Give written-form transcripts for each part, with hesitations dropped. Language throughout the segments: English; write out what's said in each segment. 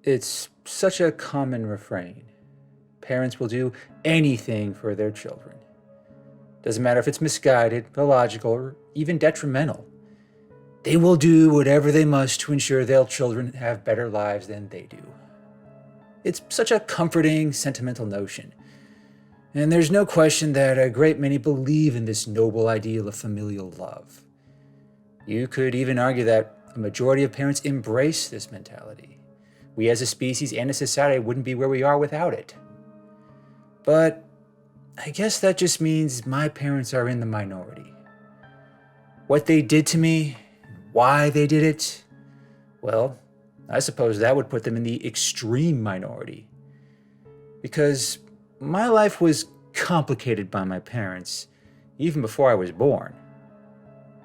It's such a common refrain. Parents will do anything for their children. Doesn't matter if it's misguided, illogical, or even detrimental. They will do whatever they must to ensure their children have better lives than they do. It's such a comforting, sentimental notion. And there's no question that a great many believe in this noble ideal of familial love. You could even argue that a majority of parents embrace this mentality. We as a species and a society wouldn't be where we are without it. But I guess that just means my parents are in the minority. What they did to me, why they did it, well, I suppose that would put them in the extreme minority. Because my life was complicated by my parents, even before I was born.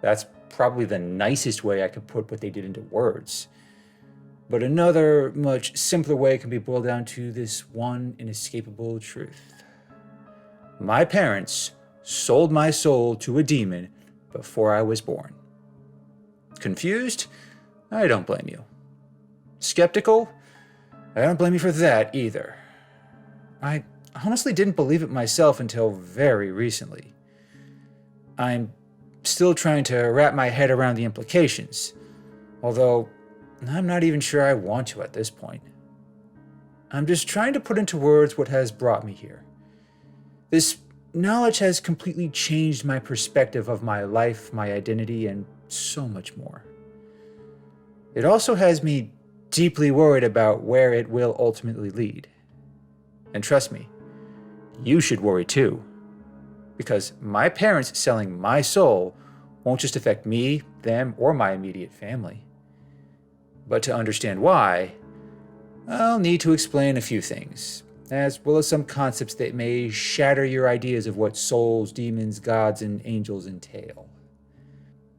That's probably the nicest way I could put what they did into words. But another, much simpler way can be boiled down to this one inescapable truth. My parents sold my soul to a demon before I was born. Confused? I don't blame you. Skeptical? I don't blame you for that either. I honestly didn't believe it myself until very recently. I'm still trying to wrap my head around the implications, although I'm not even sure I want to at this point. I'm just trying to put into words what has brought me here. This knowledge has completely changed my perspective of my life, my identity, and so much more. It also has me deeply worried about where it will ultimately lead. And trust me, you should worry too. Because my parents selling my soul won't just affect me, them, or my immediate family. But to understand why, I'll need to explain a few things, as well as some concepts that may shatter your ideas of what souls, demons, gods, and angels entail.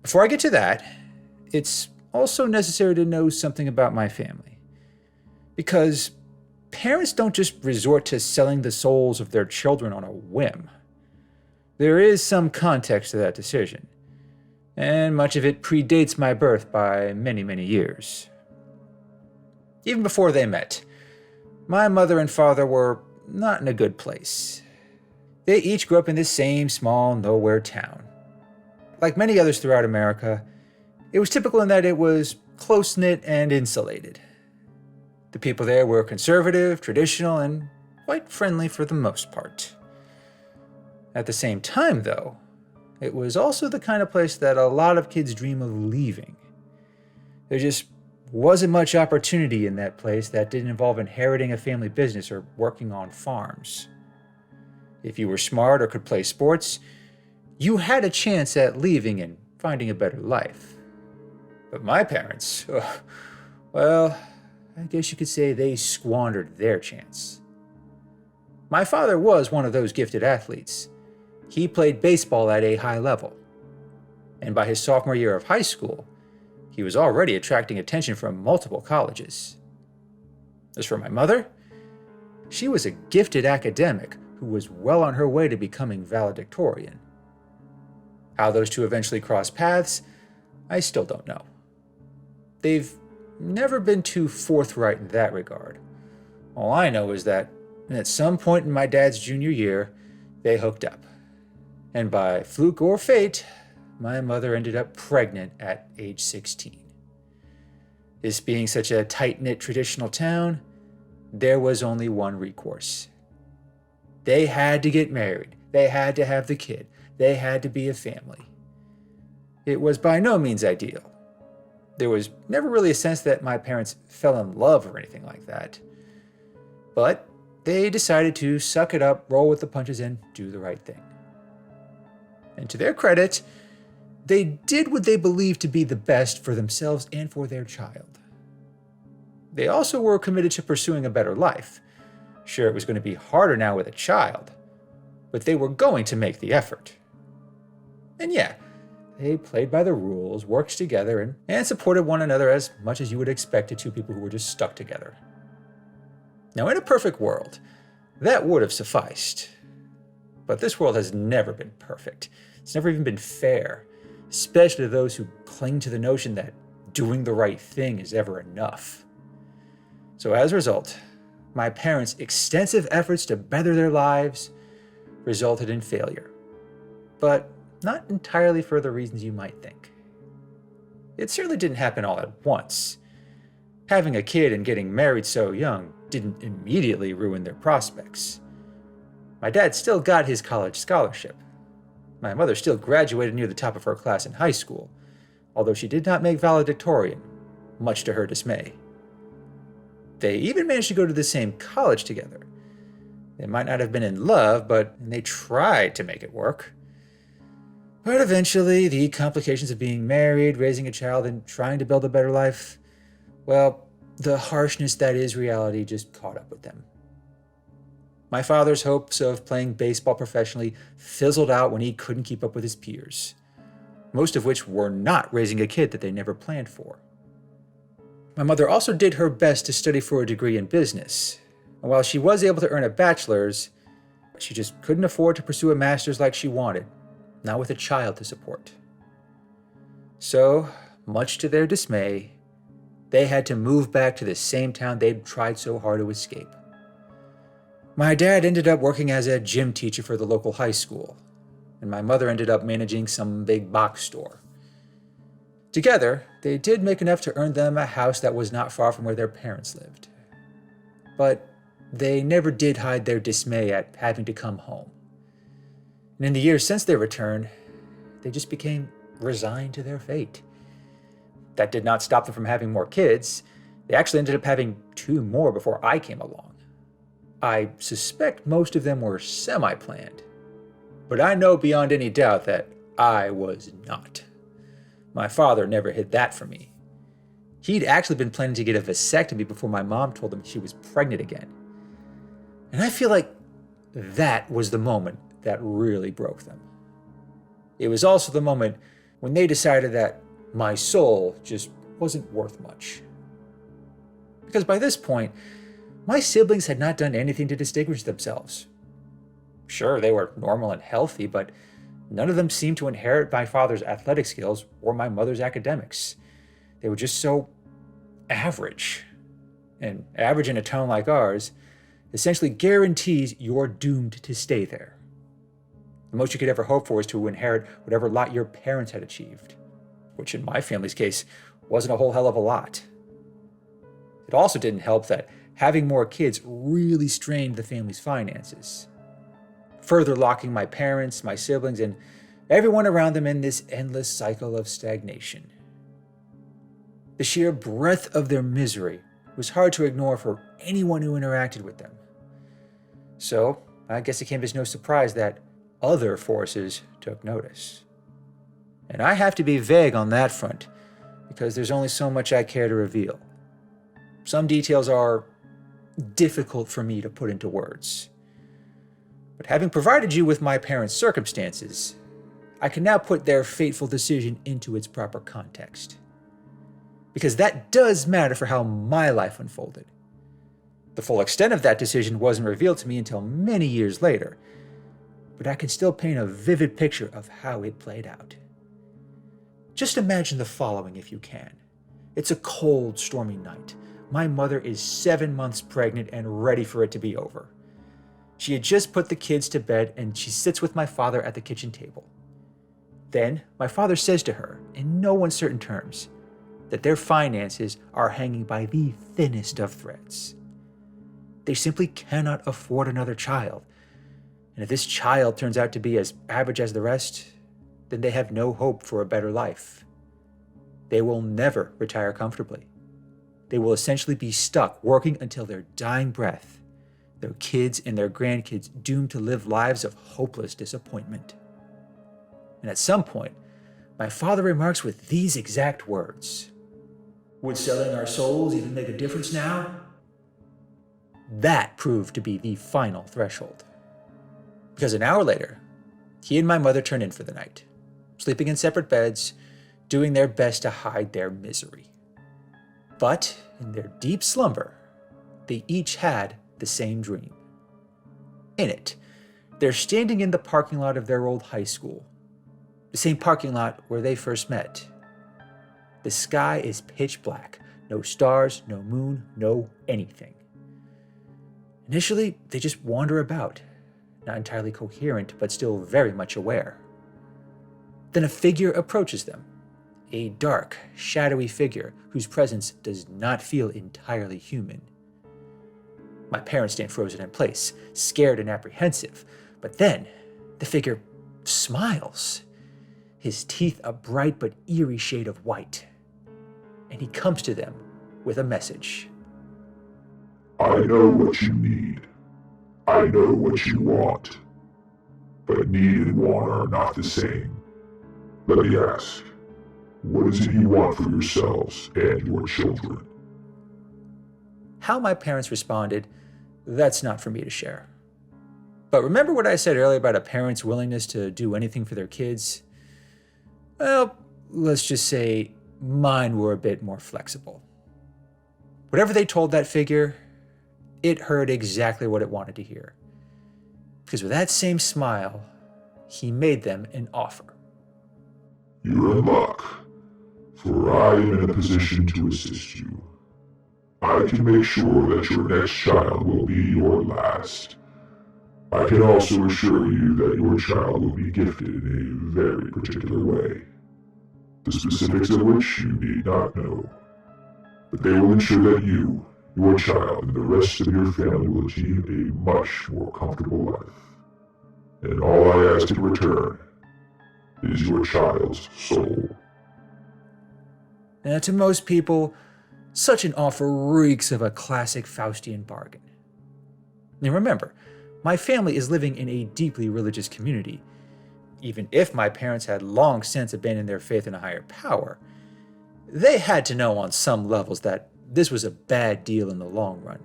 Before I get to that, it's also necessary to know something about my family. Because parents don't just resort to selling the souls of their children on a whim. There is some context to that decision, and much of it predates my birth by many, many years. Even before they met, my mother and father were not in a good place. They each grew up in this same small, nowhere town. Like many others throughout America, it was typical in that it was close-knit and insulated. The people there were conservative, traditional, and quite friendly for the most part. At the same time, though, it was also the kind of place that a lot of kids dream of leaving. There just wasn't much opportunity in that place that didn't involve inheriting a family business or working on farms. If you were smart or could play sports, you had a chance at leaving and finding a better life. But my parents, well, I guess you could say they squandered their chance. My father was one of those gifted athletes. He played baseball at a high level. And by his sophomore year of high school, he was already attracting attention from multiple colleges. As for my mother, she was a gifted academic who was well on her way to becoming valedictorian. How those two eventually crossed paths, I still don't know. They've never been too forthright in that regard. All I know is that at some point in my dad's junior year, they hooked up. And by fluke or fate, my mother ended up pregnant at age 16. This being such a tight-knit traditional town, there was only one recourse. They had to get married. They had to have the kid. They had to be a family. It was by no means ideal. There was never really a sense that my parents fell in love or anything like that. But they decided to suck it up, roll with the punches, and do the right thing. And to their credit, they did what they believed to be the best for themselves and for their child. They also were committed to pursuing a better life. Sure, it was going to be harder now with a child, but they were going to make the effort. And yeah, they played by the rules, worked together, and supported one another as much as you would expect of two people who were just stuck together. Now, in a perfect world, that would have sufficed. But this world has never been perfect. It's never even been fair, especially to those who cling to the notion that doing the right thing is ever enough. So as a result, my parents' extensive efforts to better their lives resulted in failure. But not entirely for the reasons you might think. It certainly didn't happen all at once. Having a kid and getting married so young didn't immediately ruin their prospects. My dad still got his college scholarship. My mother still graduated near the top of her class in high school, although she did not make valedictorian, much to her dismay. They even managed to go to the same college together. They might not have been in love, but they tried to make it work. But eventually, the complications of being married, raising a child, and trying to build a better life, well, the harshness that is reality just caught up with them. My father's hopes of playing baseball professionally fizzled out when he couldn't keep up with his peers, most of which were not raising a kid that they never planned for. My mother also did her best to study for a degree in business, and while she was able to earn a bachelor's, she just couldn't afford to pursue a master's like she wanted, not with a child to support. So, much to their dismay, they had to move back to the same town they'd tried so hard to escape. My dad ended up working as a gym teacher for the local high school, and my mother ended up managing some big box store. Together, they did make enough to earn them a house that was not far from where their parents lived. But they never did hide their dismay at having to come home. And in the years since their return, they just became resigned to their fate. That did not stop them from having more kids. They actually ended up having 2 more before I came along. I suspect most of them were semi-planned, but I know beyond any doubt that I was not. My father never hid that from me. He'd actually been planning to get a vasectomy before my mom told him she was pregnant again. And I feel like that was the moment that really broke them. It was also the moment when they decided that my soul just wasn't worth much. Because by this point, my siblings had not done anything to distinguish themselves. Sure, they were normal and healthy, but none of them seemed to inherit my father's athletic skills or my mother's academics. They were just so average. And average in a town like ours essentially guarantees you're doomed to stay there. The most you could ever hope for is to inherit whatever lot your parents had achieved, which in my family's case wasn't a whole hell of a lot. It also didn't help that having more kids really strained the family's finances, further locking my parents, my siblings, and everyone around them in this endless cycle of stagnation. The sheer breadth of their misery was hard to ignore for anyone who interacted with them. So, I guess it came as no surprise that other forces took notice. And I have to be vague on that front, because there's only so much I care to reveal. Some details are difficult for me to put into words. But having provided you with my parents' circumstances, I can now put their fateful decision into its proper context. Because that does matter for how my life unfolded. The full extent of that decision wasn't revealed to me until many years later, but I can still paint a vivid picture of how it played out. Just imagine the following if you can. It's a cold, stormy night. My mother is 7 months pregnant and ready for it to be over. She had just put the kids to bed and she sits with my father at the kitchen table. Then my father says to her, in no uncertain terms, that their finances are hanging by the thinnest of threads. They simply cannot afford another child. And if this child turns out to be as average as the rest, then they have no hope for a better life. They will never retire comfortably. They will essentially be stuck working until their dying breath, their kids and their grandkids doomed to live lives of hopeless disappointment. And at some point, my father remarks with these exact words, "Would selling our souls even make a difference now?" That proved to be the final threshold. Because an hour later, he and my mother turned in for the night, sleeping in separate beds, doing their best to hide their misery. But in their deep slumber, they each had the same dream. In it, they're standing in the parking lot of their old high school, the same parking lot where they first met. The sky is pitch black, No stars, no moon, no anything. Initially, they just wander about, not entirely coherent, but still very much aware. Then a figure approaches them, a dark, shadowy figure whose presence does not feel entirely human. My parents stand frozen in place, scared and apprehensive, but then the figure smiles, his teeth a bright but eerie shade of white, and he comes to them with a message. I know what you need. I know what you want. But need and want are not the same. Let me ask, what is it you want for yourselves and your children? How my parents responded, that's not for me to share. But remember what I said earlier about a parent's willingness to do anything for their kids? Well, let's just say mine were a bit more flexible. Whatever they told that figure, it heard exactly what it wanted to hear. Because with that same smile, he made them an offer. You're in luck, for I am in a position to assist you. I can make sure that your next child will be your last. I can also assure you that your child will be gifted in a very particular way, the specifics of which you need not know. But they will ensure that you, your child, and the rest of your family will achieve a much more comfortable life. And all I ask in return is your child's soul. Now, to most people, such an offer reeks of a classic Faustian bargain. Now remember, my family is living in a deeply religious community. Even if my parents had long since abandoned their faith in a higher power, they had to know on some levels that this was a bad deal in the long run.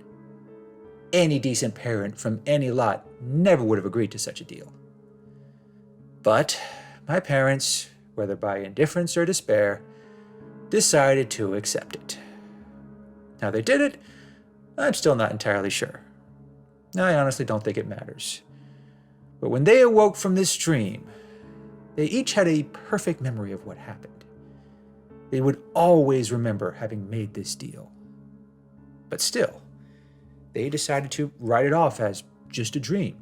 Any decent parent from any lot never would have agreed to such a deal. But my parents, whether by indifference or despair, decided to accept it. How they did it, I'm still not entirely sure. I honestly don't think it matters. But when they awoke from this dream, they each had a perfect memory of what happened. They would always remember having made this deal. But still, they decided to write it off as just a dream,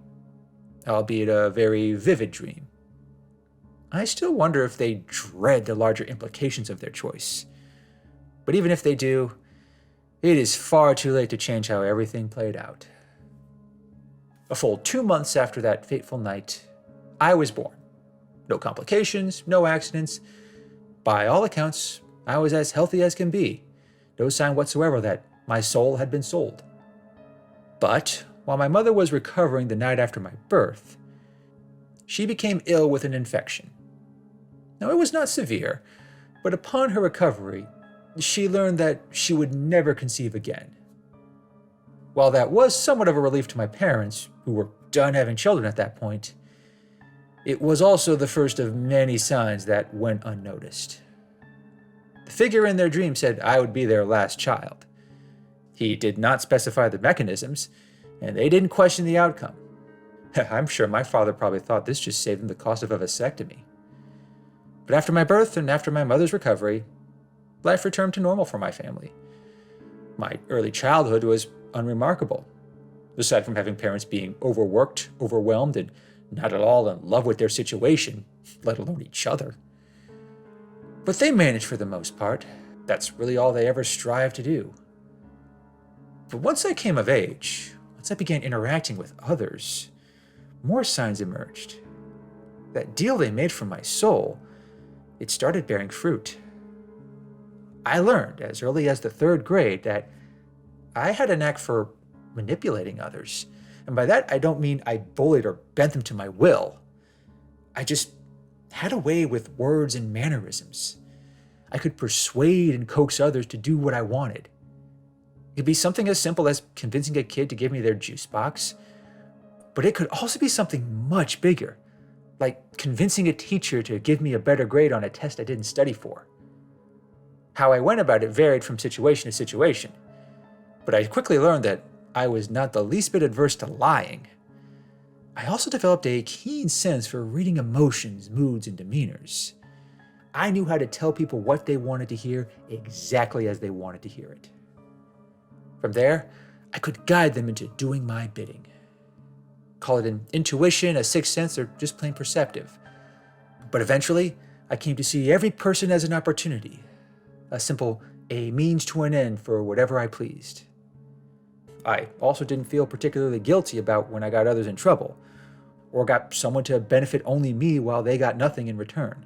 albeit a very vivid dream. I still wonder if they dread the larger implications of their choice. But even if they do, it is far too late to change how everything played out. A full 2 months after that fateful night, I was born. No complications, no accidents. By all accounts, I was as healthy as can be. No sign whatsoever that my soul had been sold. But while my mother was recovering the night after my birth, she became ill with an infection. Now, it was not severe, but upon her recovery, she learned that she would never conceive again. While that was somewhat of a relief to my parents, who were done having children at that point, it was also the first of many signs that went unnoticed. The figure in their dream said I would be their last child. He did not specify the mechanisms, and they didn't question the outcome. I'm sure my father probably thought this just saved him the cost of a vasectomy. But after my birth and after my mother's recovery, life returned to normal for my family. My early childhood was unremarkable, aside from having parents being overworked, overwhelmed, and not at all in love with their situation, let alone each other. But they managed for the most part. That's really all they ever strived to do. But once I came of age, once I began interacting with others, more signs emerged. That deal they made for my soul, it started bearing fruit. I learned as early as the 3rd grade that I had a knack for manipulating others. And by that, I don't mean I bullied or bent them to my will. I just had a way with words and mannerisms. I could persuade and coax others to do what I wanted. It could be something as simple as convincing a kid to give me their juice box, but it could also be something much bigger, like convincing a teacher to give me a better grade on a test I didn't study for. How I went about it varied from situation to situation, but I quickly learned that I was not the least bit adverse to lying. I also developed a keen sense for reading emotions, moods, and demeanors. I knew how to tell people what they wanted to hear exactly as they wanted to hear it. From there, I could guide them into doing my bidding. Call it an intuition, a sixth sense, or just plain perceptive. But eventually, I came to see every person as an opportunity, a means to an end for whatever I pleased. I also didn't feel particularly guilty about when I got others in trouble, or got someone to benefit only me while they got nothing in return.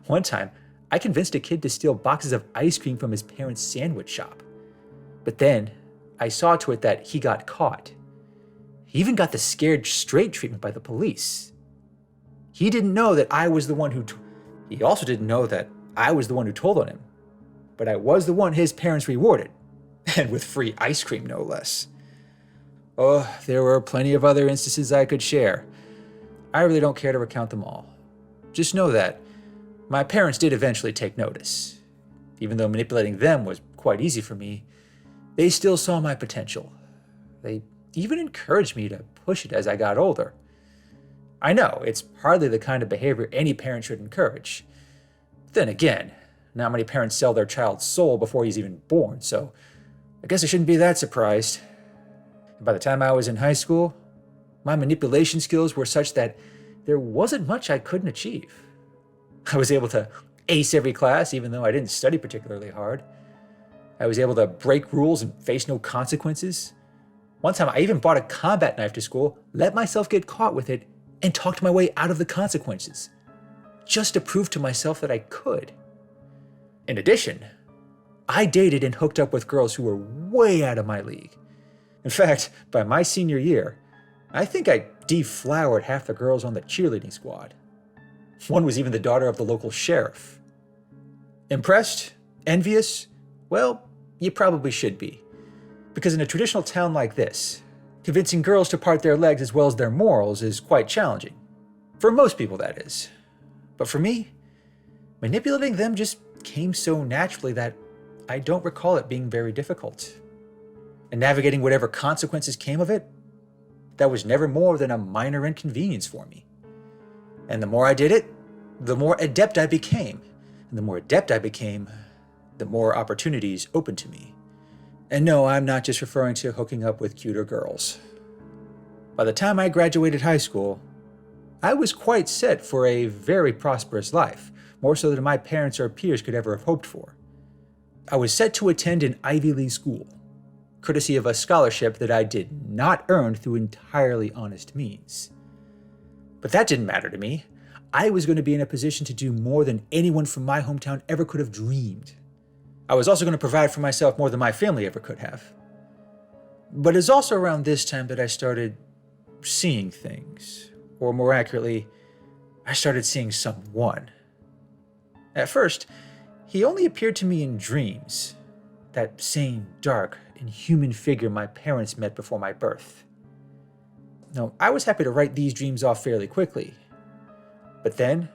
One time, I convinced a kid to steal boxes of ice cream from his parents' sandwich shop. But then, I saw to it that he got caught. He even got the scared straight treatment by the police. He didn't know that I was the one who... He also didn't know that I was the one who told on him. But I was the one his parents rewarded. And with free ice cream, no less. Oh, there were plenty of other instances I could share. I really don't care to recount them all. Just know that my parents did eventually take notice. Even though manipulating them was quite easy for me, they still saw my potential. They even encouraged me to push it as I got older. I know, it's hardly the kind of behavior any parent should encourage. Then again, not many parents sell their child's soul before he's even born, so I guess I shouldn't be that surprised. By the time I was in high school, my manipulation skills were such that there wasn't much I couldn't achieve. I was able to ace every class even though I didn't study particularly hard. I was able to break rules and face no consequences. One time I even brought a combat knife to school, let myself get caught with it, and talked my way out of the consequences, just to prove to myself that I could. In addition, I dated and hooked up with girls who were way out of my league. In fact, by my senior year, I think I deflowered half the girls on the cheerleading squad. One was even the daughter of the local sheriff. Impressed? Envious? Well, you probably should be. Because in a traditional town like this, convincing girls to part their legs as well as their morals is quite challenging. For most people, that is. But for me, manipulating them just came so naturally that I don't recall it being very difficult. And navigating whatever consequences came of it, that was never more than a minor inconvenience for me. And the more I did it, the more adept I became. And the more adept I became, the more opportunities opened to me. And no, I'm not just referring to hooking up with cuter girls. By the time I graduated high school, I was quite set for a very prosperous life, more so than my parents or peers could ever have hoped for. I was set to attend an Ivy League school, courtesy of a scholarship that I did not earn through entirely honest means. But that didn't matter to me. I was going to be in a position to do more than anyone from my hometown ever could have dreamed. I was also going to provide for myself more than my family ever could have. But it's also around this time that I started seeing things, or more accurately, I started seeing someone. At first, he only appeared to me in dreams, that same dark, inhuman figure my parents met before my birth. Now, I was happy to write these dreams off fairly quickly, but then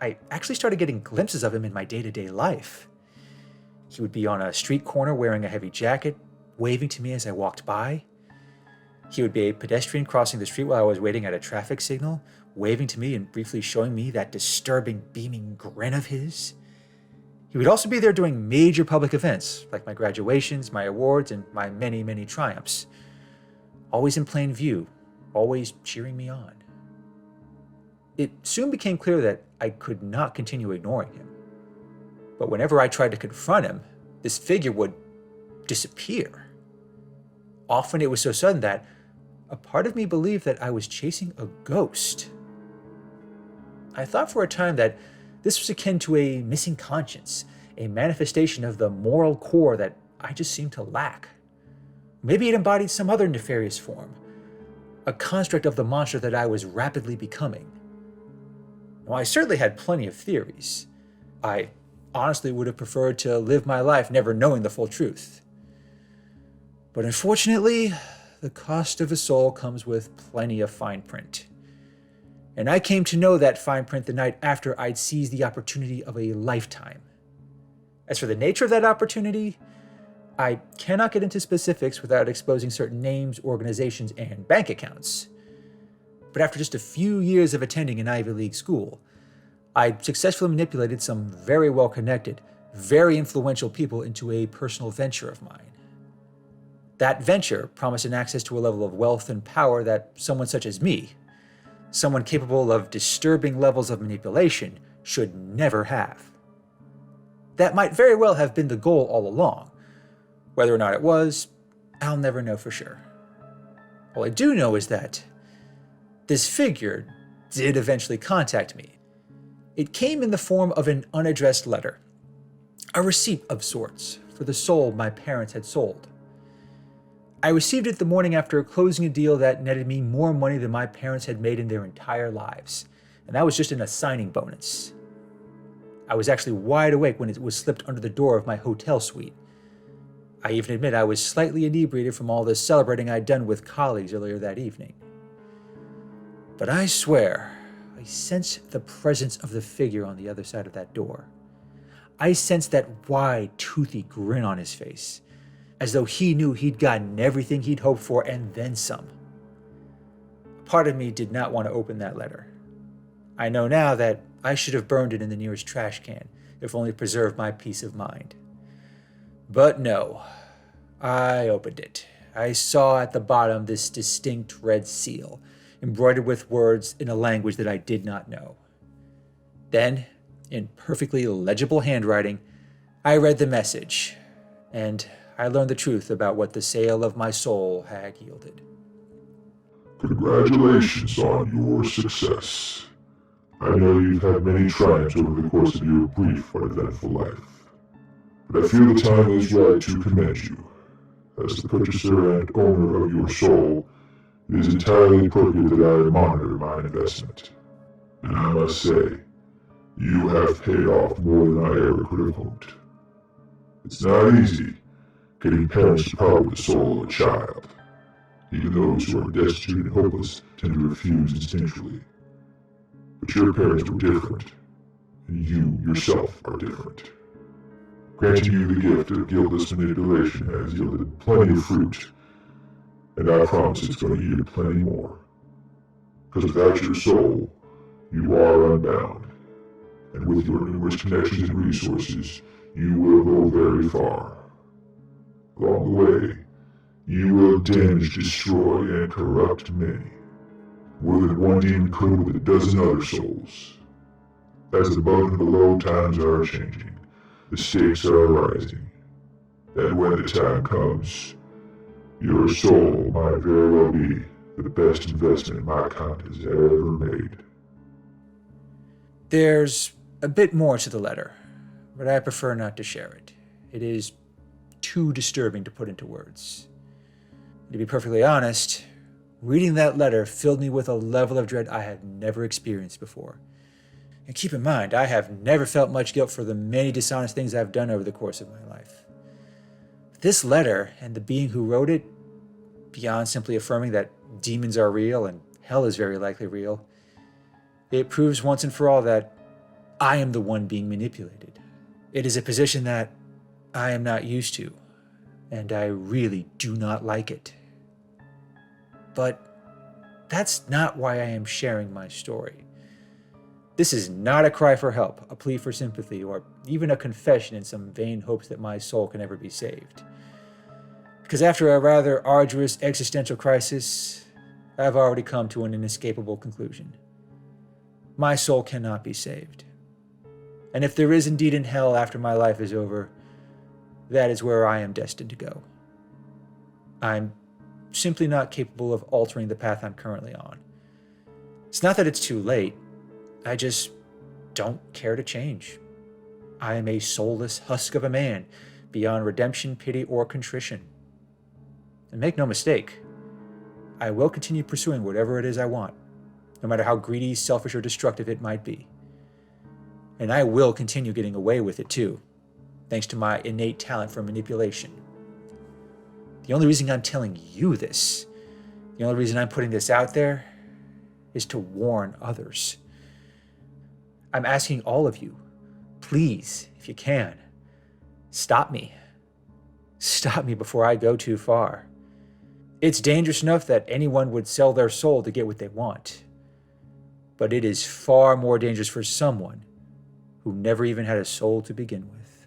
I actually started getting glimpses of him in my day-to-day life. He would be on a street corner wearing a heavy jacket, waving to me as I walked by. He would be a pedestrian crossing the street while I was waiting at a traffic signal, waving to me and briefly showing me that disturbing, beaming grin of his. He would also be there during major public events, like my graduations, my awards, and my many, many triumphs. Always in plain view, always cheering me on. It soon became clear that I could not continue ignoring him. But whenever I tried to confront him, this figure would disappear. Often it was so sudden that a part of me believed that I was chasing a ghost. I thought for a time that this was akin to a missing conscience, a manifestation of the moral core that I just seemed to lack. Maybe it embodied some other nefarious form, a construct of the monster that I was rapidly becoming. Now, I certainly had plenty of theories. I honestly would have preferred to live my life never knowing the full truth. But unfortunately, the cost of a soul comes with plenty of fine print. And I came to know that fine print the night after I'd seized the opportunity of a lifetime. As for the nature of that opportunity, I cannot get into specifics without exposing certain names, organizations, and bank accounts. But after just a few years of attending an Ivy League school, I successfully manipulated some very well-connected, very influential people into a personal venture of mine. That venture promised an access to a level of wealth and power that someone such as me, someone capable of disturbing levels of manipulation, should never have. That might very well have been the goal all along. Whether or not it was, I'll never know for sure. All I do know is that this figure did eventually contact me. It came in the form of an unaddressed letter, a receipt of sorts for the soul my parents had sold. I received it the morning after closing a deal that netted me more money than my parents had made in their entire lives, and that was just in a signing bonus. I was actually wide awake when it was slipped under the door of my hotel suite. I even admit I was slightly inebriated from all the celebrating I'd done with colleagues earlier that evening. But I swear, I sensed the presence of the figure on the other side of that door. I sensed that wide, toothy grin on his face, as though he knew he'd gotten everything he'd hoped for and then some. Part of me did not want to open that letter. I know now that I should have burned it in the nearest trash can, if only to preserve my peace of mind. But no, I opened it. I saw at the bottom this distinct red seal, embroidered with words in a language that I did not know. Then, in perfectly legible handwriting, I read the message, and I learned the truth about what the sale of my soul had yielded. Congratulations on your success. I know you've had many triumphs over the course of your brief but eventful life, but I feel the time is right to commend you. As the purchaser and owner of your soul, it is entirely appropriate that I monitor my investment. And I must say, you have paid off more than I ever could have hoped. It's not easy getting parents to part with the soul of a child. Even those who are destitute and hopeless tend to refuse instinctually. But your parents were different, and you yourself are different. Granting you the gift of guiltless manipulation has yielded plenty of fruit, and I promise it's going to yield plenty more. Because without your soul, you are unbound, and with your numerous connections and resources, you will go very far. Along the way, you will damage, destroy, and corrupt many, more than one demon could with a dozen other souls. As the above and below times are changing, the stakes are rising, and when the time comes, your soul might very well be the best investment my kind has ever made. There's a bit more to the letter, but I prefer not to share it. It is too disturbing to put into words. To be perfectly honest, reading that letter filled me with a level of dread I had never experienced before. And keep in mind, I have never felt much guilt for the many dishonest things I've done over the course of my life. This letter and the being who wrote it, beyond simply affirming that demons are real and hell is very likely real, it proves once and for all that I am the one being manipulated. It is a position that I am not used to, and I really do not like it. But that's not why I am sharing my story. This is not a cry for help, a plea for sympathy, or even a confession in some vain hopes that my soul can ever be saved. Because after a rather arduous existential crisis, I've already come to an inescapable conclusion. My soul cannot be saved. And if there is indeed an hell after my life is over, that is where I am destined to go. I'm simply not capable of altering the path I'm currently on. It's not that it's too late. I just don't care to change. I am a soulless husk of a man, beyond redemption, pity, or contrition. And make no mistake, I will continue pursuing whatever it is I want, no matter how greedy, selfish, or destructive it might be. And I will continue getting away with it too, thanks to my innate talent for manipulation. The only reason I'm telling you this, the only reason I'm putting this out there, is to warn others. I'm asking all of you, please, if you can, stop me. Stop me before I go too far. It's dangerous enough that anyone would sell their soul to get what they want. but it is far more dangerous for someone who never even had a soul to begin with.